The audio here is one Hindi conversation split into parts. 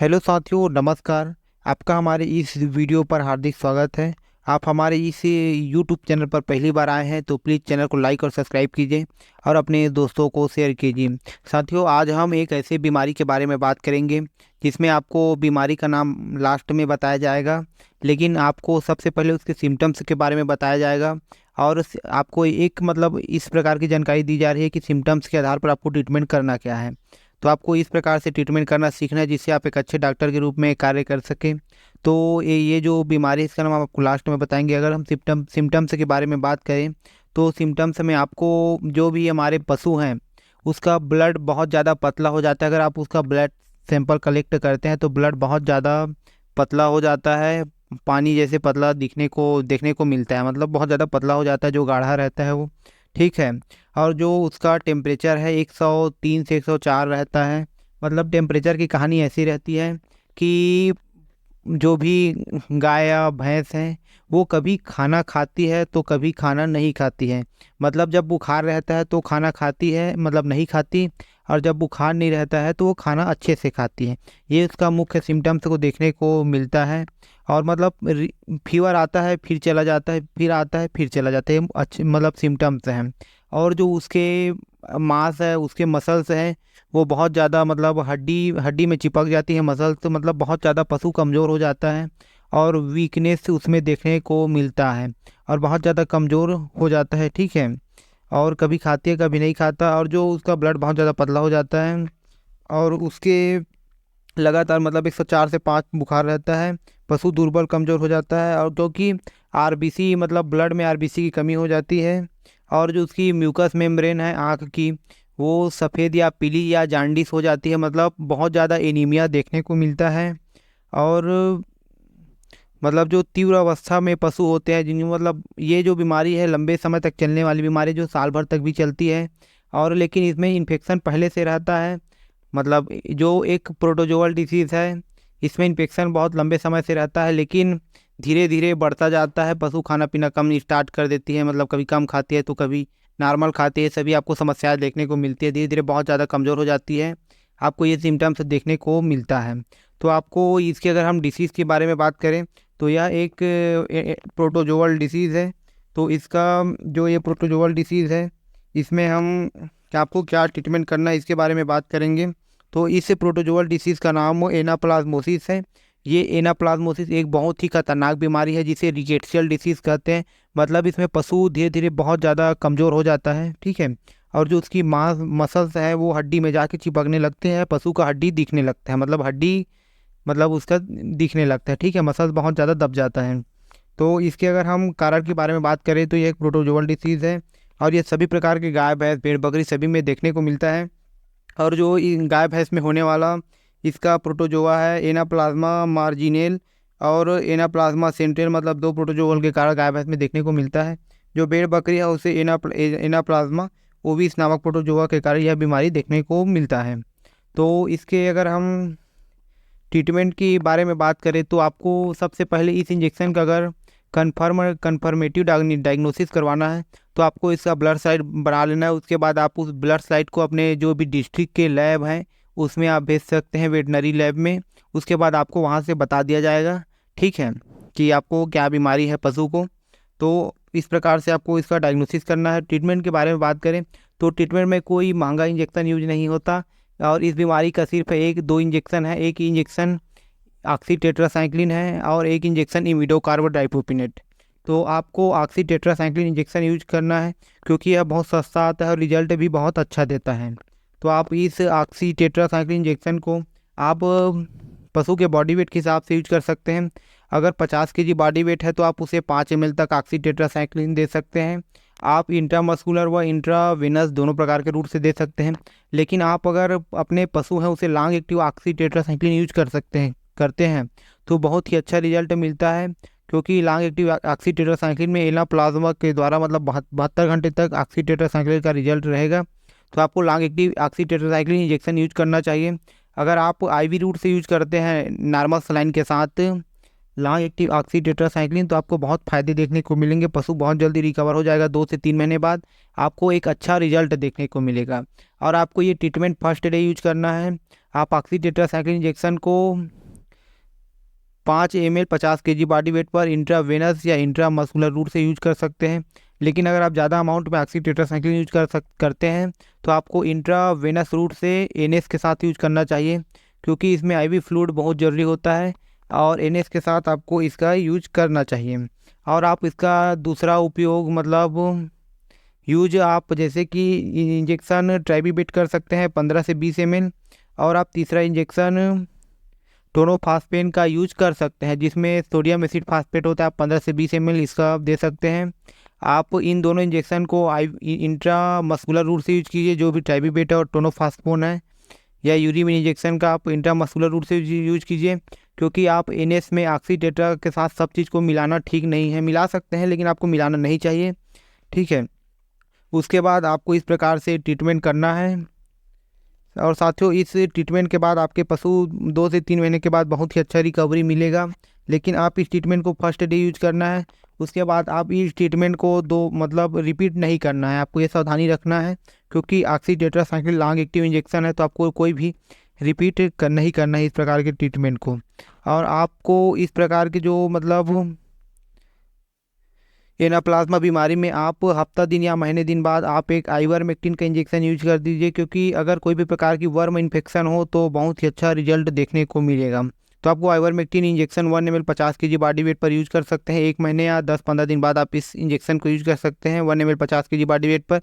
हेलो साथियों, नमस्कार। आपका हमारे इस वीडियो पर हार्दिक स्वागत है। आप हमारे इस यूट्यूब चैनल पर पहली बार आए हैं तो प्लीज़ चैनल को लाइक और सब्सक्राइब कीजिए और अपने दोस्तों को शेयर कीजिए। साथियों, आज हम एक ऐसे बीमारी के बारे में बात करेंगे जिसमें आपको बीमारी का नाम लास्ट में बताया जाएगा, लेकिन आपको सबसे पहले उसके सिम्टम्स के बारे में बताया जाएगा। और आपको एक इस प्रकार की जानकारी दी जा रही है कि सिम्टम्स के आधार पर आपको ट्रीटमेंट करना क्या है। तो आपको इस प्रकार से ट्रीटमेंट करना सीखना है जिससे आप एक अच्छे डॉक्टर के रूप में कार्य कर सकें। तो ये जो बीमारी है इसका नाम हम आपको लास्ट में बताएंगे। अगर हम सिम्टम्स के बारे में बात करें तो सिम्टम्स में आपको जो भी हमारे पशु हैं उसका ब्लड बहुत ज़्यादा पतला हो जाता है। अगर आप उसका ब्लड सैंपल कलेक्ट करते हैं तो ब्लड बहुत ज़्यादा पतला हो जाता है, पानी जैसे पतला देखने को मिलता है। मतलब बहुत ज़्यादा पतला हो जाता है, जो गाढ़ा रहता है वो। ठीक है। और जो उसका टेम्परेचर है 103 से 104 रहता है। मतलब टेम्परेचर की कहानी ऐसी रहती है कि जो भी गाय या भैंस है वो कभी खाना खाती है तो कभी खाना नहीं खाती है। मतलब जब बुखार रहता है तो खाना खाती है, मतलब नहीं खाती। और जब बुखार नहीं रहता है तो वो खाना अच्छे से खाती है। ये उसका मुख्य सिम्टम्स को देखने को मिलता है। और फीवर आता है फिर चला जाता है, फिर आता है फिर चला जाता है, अच्छे सिम्टम्स हैं। और जो उसके मांस है, उसके मसल्स हैं, वो बहुत ज़्यादा हड्डी हड्डी में चिपक जाती है मसल्स, तो बहुत ज़्यादा पशु कमज़ोर हो जाता है और वीकनेस उसमें देखने को मिलता है और बहुत ज़्यादा कमज़ोर हो जाता है। ठीक है। और कभी खाती है कभी नहीं खाता, और जो उसका ब्लड बहुत ज़्यादा पतला हो जाता है और उसके लगातार 104 से 5 बुखार रहता है। पशु दुर्बल कमज़ोर हो जाता है, और क्योंकि आरबीसी ब्लड में आरबीसी की कमी हो जाती है। और जो उसकी म्यूकस मेम्ब्रेन है आँख की, वो सफ़ेद या पीली या जांडिस हो जाती है। बहुत ज़्यादा एनीमिया देखने को मिलता है। और जो तीव्र अवस्था में पशु होते हैं जिन ये जो बीमारी है लंबे समय तक चलने वाली बीमारी, जो साल भर तक भी चलती है। और लेकिन इसमें इन्फेक्शन पहले से रहता है। जो एक प्रोटोजोअल डिसीज़ है, इसमें इन्फेक्शन बहुत लंबे समय से रहता है, लेकिन धीरे धीरे बढ़ता जाता है। पशु खाना पीना कम स्टार्ट कर देती है, कभी कम खाती है तो कभी नॉर्मल खाती है। सभी आपको समस्याएं देखने को मिलती है, धीरे धीरे बहुत ज़्यादा कमज़ोर हो जाती है। आपको ये सिम्टम्स देखने को मिलता है। तो आपको इसके अगर हम डिसीज़ के बारे में बात करें तो यह एक प्रोटोजोअल डिसीज़ है। तो इसका जो ये प्रोटोजोअल डिसीज़ है, इसमें हम आपको क्या ट्रीटमेंट करना है इसके बारे में बात करेंगे। तो इस प्रोटोजोअल डिसीज़ का नाम एनाप्लाज्मोसिस है। ये एनाप्लाज्मोसिस एक बहुत ही खतरनाक बीमारी है जिसे रिकेट्सियल डिसीज़ कहते हैं। इसमें पशु धीरे धीरे बहुत ज़्यादा कमज़ोर हो जाता है। ठीक है। और जो उसकी मांस मसल्स है वो हड्डी में जाके चिपकने लगते हैं, पशु का हड्डी दिखने लगता है। हड्डी उसका दिखने लगता है। ठीक है। मसल्स बहुत ज़्यादा दब जाता है। तो इसके अगर हम कारण के बारे में बात करें तो ये एक प्रोटोजोअल डिसीज़ है, और ये सभी प्रकार के गाय भैंस भेड़ बकरी सभी में देखने को मिलता है। और जो इन गाय भैंस में होने वाला इसका प्रोटोजोआ है एनाप्लाज्मा मार्जिनेल और एनाप्लाज्मा सेंट्रल, दो प्रोटोजोअल के कारण गाय भैंस में देखने को मिलता है। जो भेड़ बकरी है उसे एनाप्लाज्मा ओविस नामक प्रोटोजोआ के कारण यह बीमारी देखने को मिलता है। तो इसके अगर हम ट्रीटमेंट के बारे में बात करें तो आपको सबसे पहले इस इंजेक्शन का अगर कन्फर्मेटिव डायग्नोसिस करवाना है तो आपको इसका ब्लड स्लाइड बना लेना है। उसके बाद आप उस ब्लड स्लाइड को अपने जो भी डिस्ट्रिक्ट के लैब हैं उसमें आप भेज सकते हैं, वेटनरी लैब में। उसके बाद आपको वहाँ से बता दिया जाएगा, ठीक है, कि आपको क्या बीमारी है पशु को। तो इस प्रकार से आपको इसका डायग्नोसिस करना है। ट्रीटमेंट के बारे में बात करें तो ट्रीटमेंट में कोई महंगा इंजेक्शन यूज नहीं होता, और इस बीमारी का सिर्फ एक दो इंजेक्शन है। एक इंजेक्शन ऑक्सीटेट्रासाइक्लिन है और एक इंजेक्शन इमिडोकार्बोडाइप्रोपिनेट। तो आपको ऑक्सीटेट्रासाइक्लिन इंजेक्शन यूज करना है क्योंकि यह बहुत सस्ता आता है और रिजल्ट भी बहुत अच्छा देता है। तो आप इस ऑक्सीटेट्रासाइक्लिन इंजेक्शन को आप पशु के बॉडी वेट के हिसाब से यूज कर सकते हैं। अगर 50 केजी बॉडी वेट है तो आप उसे 5 ml तक ऑक्सीटेट्रासाइक्लिन दे सकते हैं। आप इंट्रामस्कुलर व इंट्रावेनस दोनों प्रकार के रूट से दे सकते हैं। लेकिन आप अगर अपने पशु हैं उसे लॉन्ग एक्टिव ऑक्सीटेट्रासाइक्लिन यूज करते हैं तो बहुत ही अच्छा रिजल्ट मिलता है, क्योंकि लॉन्ग एक्टिव ऑक्सीटेट्रासाइक्लिन में एनाप्लाज्मा के द्वारा 72 घंटे तक ऑक्सीटेट्रासाइक्लिन का रिजल्ट रहेगा। तो आपको long active oxytetracycline injection use करना चाहिए। अगर आप आईवी रूट से यूज करते हैं नॉर्मल सलाइन के साथ लॉन्ग एक्टिव ऑक्सीटेट्रासाइक्लिन तो आपको बहुत फ़ायदे देखने को मिलेंगे। पशु बहुत जल्दी रिकवर हो जाएगा, 2 से 3 महीने बाद आपको एक अच्छा रिजल्ट देखने को मिलेगा। और आपको ये ट्रीटमेंट फर्स्ट डे यूज करना है। आप ऑक्सी टेट्रासाइक्लिन इंजेक्शन को 5 ml 50 kg बॉडी वेट पर इंट्रावेनस या इंट्रामस्कुलर रूट से यूज कर सकते हैं। लेकिन अगर आप ज़्यादा अमाउंट में ऑक्सी टेट्रासाइक्लिन यूज करते हैं तो आपको इंट्रावेनस रूट से एनएस के साथ यूज करना चाहिए, क्योंकि इसमें आईवी फ्लूइड बहुत ज़रूरी होता है और एनएस के साथ आपको इसका यूज करना चाहिए। और आप इसका दूसरा उपयोग मतलब यूज आप जैसे कि इंजेक्शन ट्राइबीबेट कर सकते हैं 15 से 20 ml, और आप तीसरा इंजेक्शन टोनोफास्पेन का यूज कर सकते हैं जिसमें सोडियम एसिड फास्फेट होता है। आप 15 से 20 ml इसका आप दे सकते हैं। आप इन दोनों इंजेक्शन को इंट्रामस्कुलर रूट से यूज कीजिए, जो भी ट्राइबीबेट और टोनोफास्फोन है, या यूरिमिन इंजेक्शन का आप इंट्रामस्कुलर रूट से यूज कीजिए, क्योंकि आप एनएस में ऑक्सी टेट्रा के साथ सब चीज़ को मिलाना ठीक नहीं है। मिला सकते हैं लेकिन आपको मिलाना नहीं चाहिए, ठीक है। उसके बाद आपको इस प्रकार से ट्रीटमेंट करना है। और साथियों, इस ट्रीटमेंट के बाद आपके पशु 2 से 3 महीने के बाद बहुत ही अच्छा रिकवरी मिलेगा। लेकिन आप इस ट्रीटमेंट को फर्स्ट डे यूज करना है, उसके बाद आप इस ट्रीटमेंट को रिपीट नहीं करना है। आपको ये सावधानी रखना है, क्योंकि oxy tetracycline long active injection है, तो आपको कोई भी रिपीट नहीं करना है इस प्रकार के ट्रीटमेंट को। और आपको इस प्रकार के जो एनाप्लाज्मा बीमारी में आप हफ्ता दिन या महीने दिन बाद आप एक आइवरमेक्टिन का इंजेक्शन यूज कर दीजिए, क्योंकि अगर कोई भी प्रकार की वर्म इन्फेक्शन हो तो बहुत ही अच्छा रिजल्ट देखने को मिलेगा। तो आपको ivermectin injection 1 ml 50 kg body weight पर यूज कर सकते हैं। 1 महीने या 10-15 दिन बाद आप इस इंजेक्शन को यूज कर सकते हैं 1 ml 50 kg बॉडी वेट पर।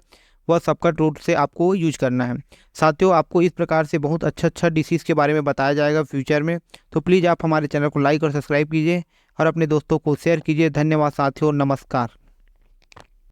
वह सबका रूट से आपको यूज करना है। साथियों, आपको इस प्रकार से बहुत अच्छा डिसीज़ के बारे में बताया जाएगा फ्यूचर में। तो प्लीज़ आप हमारे चैनल को लाइक और सब्सक्राइब कीजिए और अपने दोस्तों को शेयर कीजिए। धन्यवाद साथियों, नमस्कार।